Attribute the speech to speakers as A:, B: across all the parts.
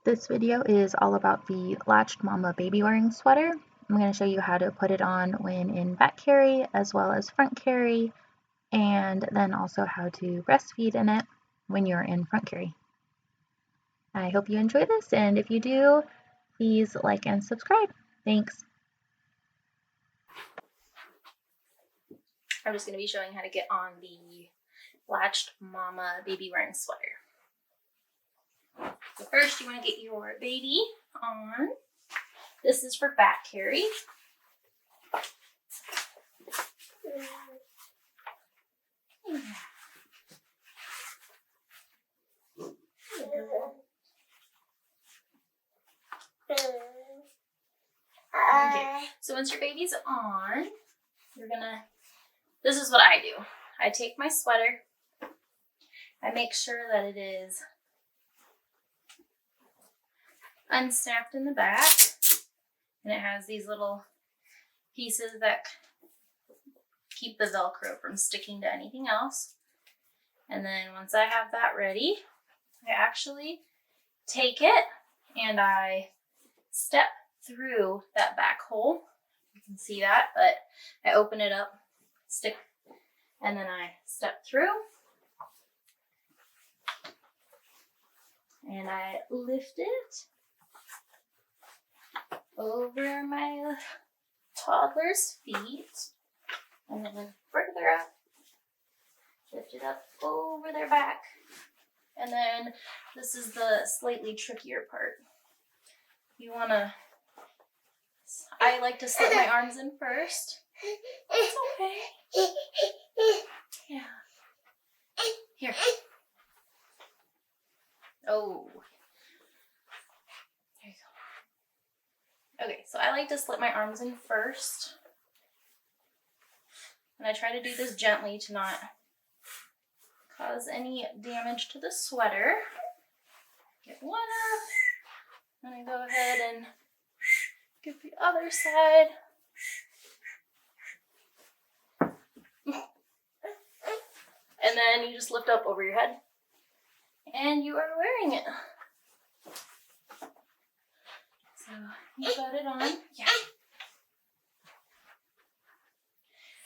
A: This video is all about the Latched Mama Babywearing Sweater. I'm going to show you how to put it on when in back carry as well as front carry, and then also how to breastfeed in it when you're in front carry. I hope you enjoy this, and if you do, please like and subscribe. Thanks.
B: I'm just going to be showing how to get on the Latched Mama Babywearing Sweater. So first you want to get your baby on. This is for back carry. Okay, so once your baby's on, this is what I do. I take my sweater, I make sure that it is unsnapped in the back, and it has these little pieces that keep the Velcro from sticking to anything else. And then once I have that ready, I actually take it and I step through that back hole. You can see that, but I open it up, stick, and then I step through and I lift it over my toddler's feet, and then further up, lift it up over their back. And then this is the slightly trickier part. I like to slip my arms in first. It's okay. Yeah. Here. Oh. There you go. Okay, so I like to slip my arms in first. And I try to do this gently to not cause any damage to the sweater. Get one up. Then I go ahead and get the other side. And then you just lift up over your head. And you are wearing it. So you got it on. Yeah.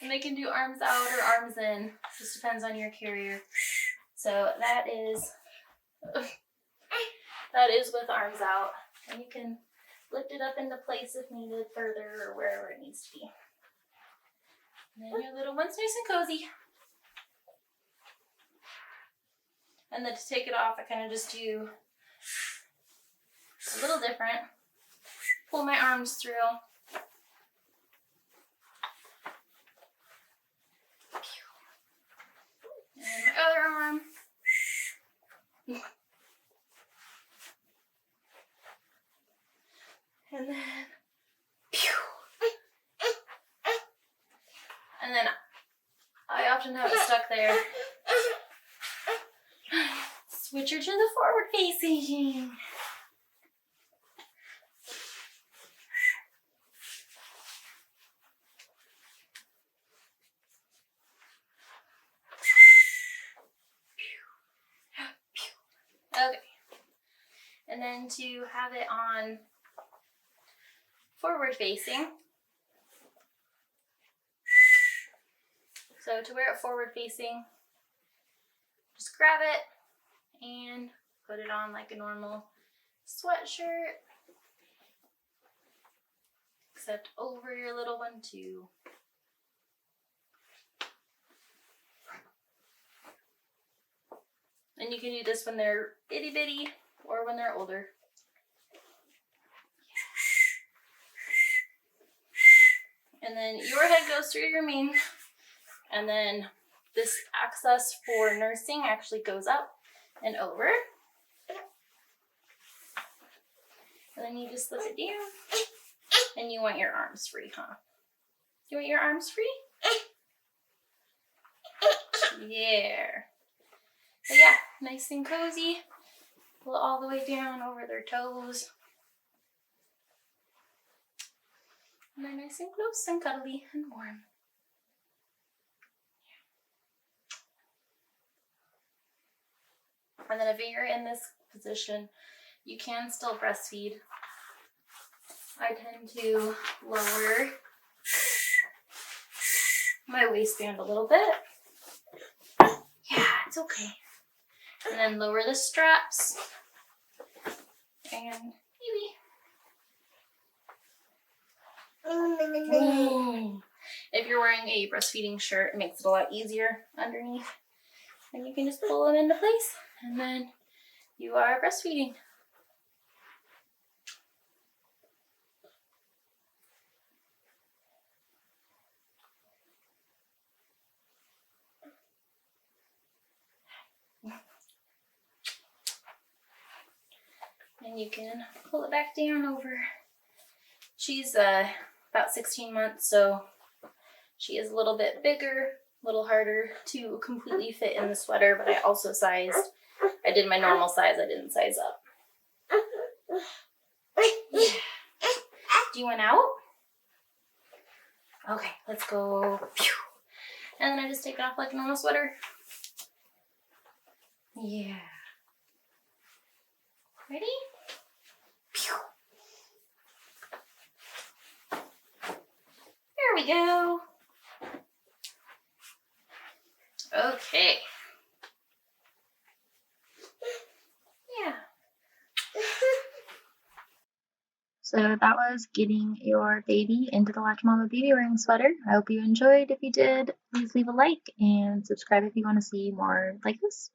B: And they can do arms out or arms in. Just depends on your carrier. So that is with arms out. And you can lift it up into place if needed further or wherever it needs to be. And then your little one's nice and cozy. And then to take it off, I kind of just do a little different. Pull my arms through. And my other arm. And then, and then I often have it stuck there. Switch her to the forward facing. Okay. And then to have it on forward facing. So to wear it forward facing, just grab it and put it on like a normal sweatshirt, except over your little one too. And you can do this when they're itty bitty or when they're older. And then your head goes through your mane, and then this access for nursing actually goes up and over. And then you just slip it down, and you want your arms free, huh? You want your arms free? Yeah. But yeah, nice and cozy. Pull it all the way down over their toes. And they're nice and close and cuddly and warm. And then if you're in this position, You can still breastfeed. I tend to lower my waistband a little bit. Yeah, it's okay. And then lower the straps. And maybe. If you're wearing a breastfeeding shirt, it makes it a lot easier underneath. And you can just pull it into place, and then you are breastfeeding. And you can pull it back down over. She's about 16 months, so she is a little bit bigger, a little harder to completely fit in the sweater, but I also sized. I did my normal size, I didn't size up. Yeah. Do you want out? Okay, let's go. And then I just take it off like a normal sweater. Yeah. Ready? There we go. Okay. Yeah.
A: So that was getting your baby into the Latched Mama Babywearing Sweater. I hope you enjoyed. If you did, please leave a like and subscribe if you want to see more like this.